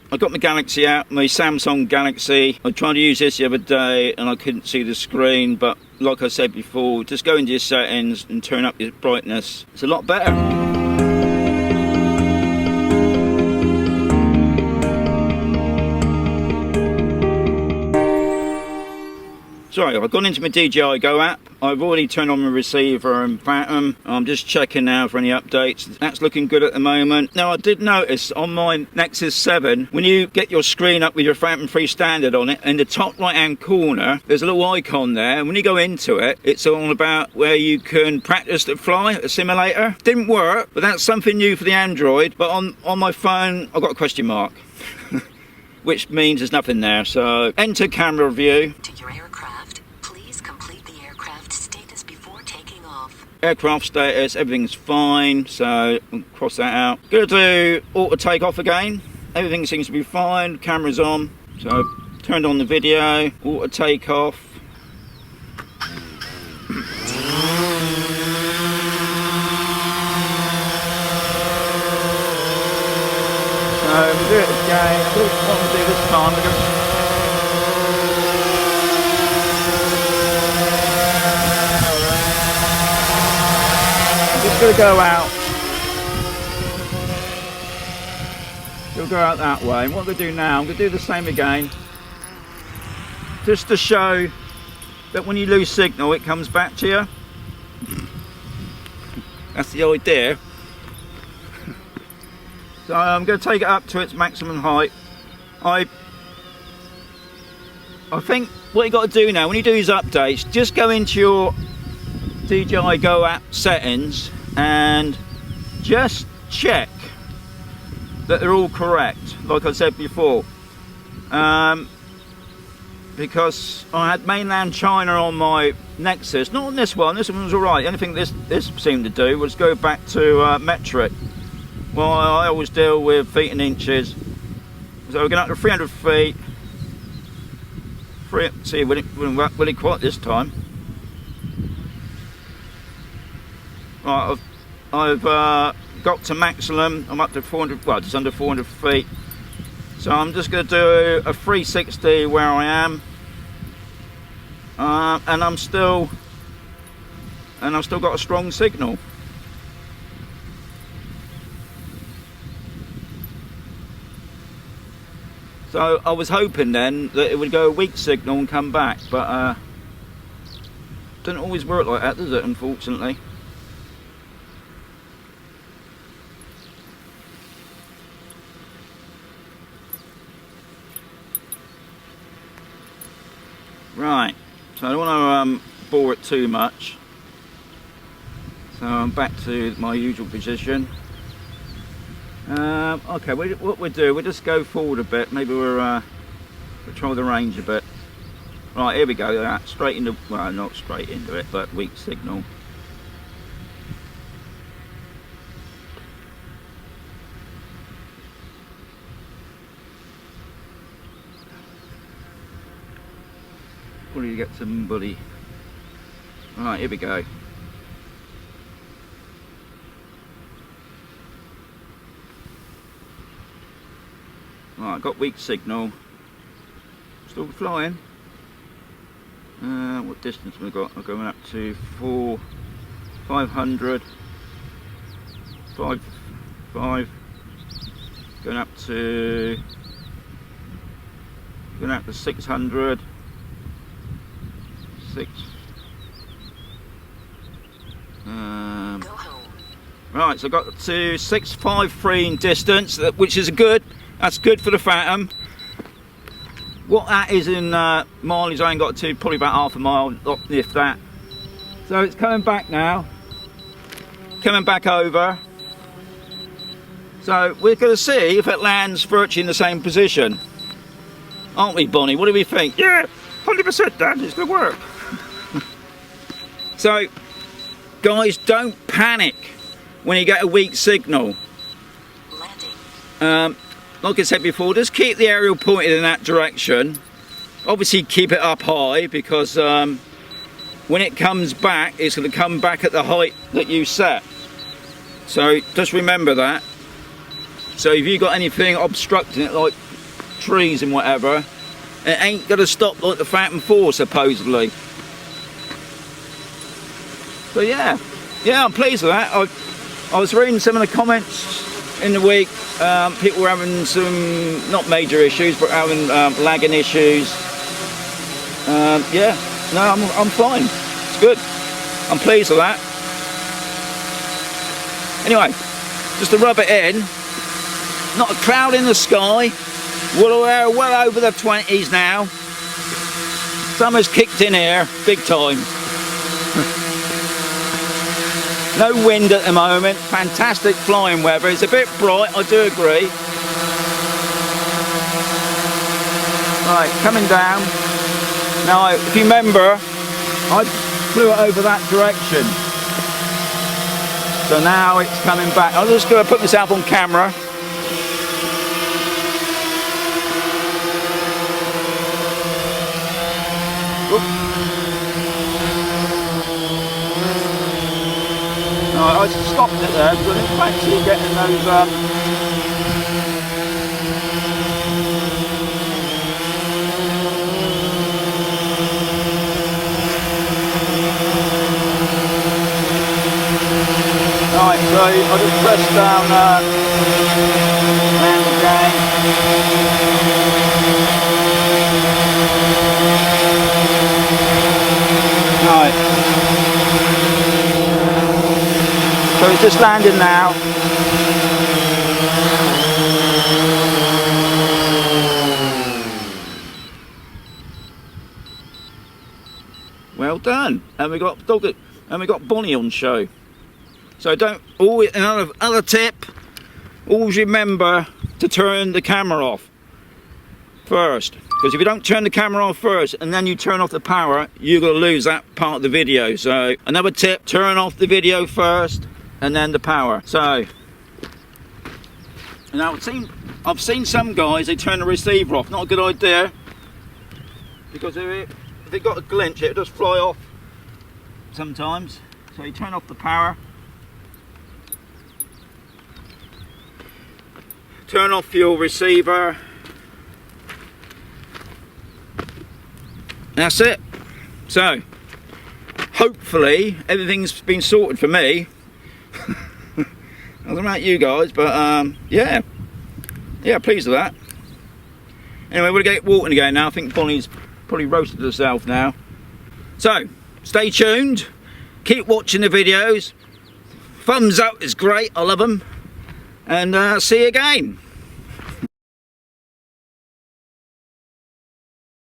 I got my Galaxy out, my Samsung Galaxy. I tried to use this the other day and I couldn't see the screen, but like I said before, just go into your settings and turn up your brightness. It's a lot better. Sorry, I've gone into my DJI Go app. I've already turned on my receiver and Phantom. I'm just checking now for any updates. That's looking good at the moment. Now, I did notice on my Nexus 7, when you get your screen up with your Phantom 3 standard on it, in the top right-hand corner, there's a little icon there. And when you go into it, it's all about where you can practice to fly, a simulator. Didn't work, but that's something new for the Android. But on my phone, I've got a question mark, which means there's nothing there. So, enter camera view. Aircraft status, everything's fine, so I'll cross that out. Gonna do auto takeoff again. Everything seems to be fine, camera's on. So turned on the video, auto takeoff. So we'll do it again. What we'll do this time, we're going to going to go out. You'll go out that way. And what I'm going to do now, I'm going to do the same again, just to show that when you lose signal, it comes back to you. That's the idea. So I'm going to take it up to its maximum height. I think what you got to do now, when you do these updates, just go into your DJI Go app settings and just check that they're all correct, like I said before, because I had mainland China on my Nexus, not on this one was alright. The only thing this seemed to do was go back to metric. Well, I always deal with feet and inches, so we're going up to 300 feet. See, will it quite this time? Right, I've got to maximum. I'm up to 400, well, just under 400 feet. So I'm just going to do a 360 where I am, and I've still got a strong signal. So I was hoping then that it would go a weak signal and come back, but doesn't always work like that, does it? Unfortunately. Right, so I don't want to bore it too much, so I'm back to my usual position. Okay, what we'll do, we'll just go forward a bit, maybe we'll try the range a bit. Right, here we go, straight into, well, not straight into it, but weak signal. Probably get somebody. Right, here we go. Right, got weak signal. Still flying. What distance have we got? We're going up to 500. 5. Going up to 600. Right, so I got to 653 in distance, which is that's good for the Phantom. What that is in mileage, I ain't got to, probably about half a mile, if that. So it's coming back now, coming back over. So we're going to see if it lands virtually in the same position, aren't we, Bonnie? What do we think? Yeah, 100%, Dad, it's going to work. So, guys, don't panic when you get a weak signal. Like I said before, just keep the aerial pointed in that direction. Obviously keep it up high, because when it comes back, it's going to come back at the height that you set. So just remember that. So if you've got anything obstructing it, like trees and whatever, it ain't gonna stop like the Phantom 4 supposedly. So yeah, I'm pleased with that. I was reading some of the comments in the week. People were having some, not major issues, but having lagging issues. Yeah, no, I'm fine. It's good. I'm pleased with that. Anyway, just to rub it in, not a cloud in the sky. We're well over the 20s now. Summer's kicked in here, big time. No wind at the moment, fantastic flying weather. It's a bit bright, I do agree. Right, coming down. Now, if you remember, I flew it over that direction. So now it's coming back. I'm just going to put myself on camera. I stopped it there because I didn't fancy getting those Right, so I just press down and again. Right. So it's just landing now. Well done. And we got Bonnie on show. So don't always, another tip, always remember to turn the camera off first. Because if you don't turn the camera off first and then you turn off the power, you're going to lose that part of the video. So another tip, turn off the video first and then the power. So, now I've seen some guys, they turn the receiver off. Not a good idea, because if it got a glitch, it does fly off sometimes. So you turn off the power, turn off your receiver. That's it. So hopefully everything's been sorted for me. I don't know about you guys, but yeah, pleased with that. Anyway, we're gonna get walking again now. I think Bonnie's probably roasted herself now. So stay tuned, keep watching the videos. Thumbs up is great, I love them, and see you again.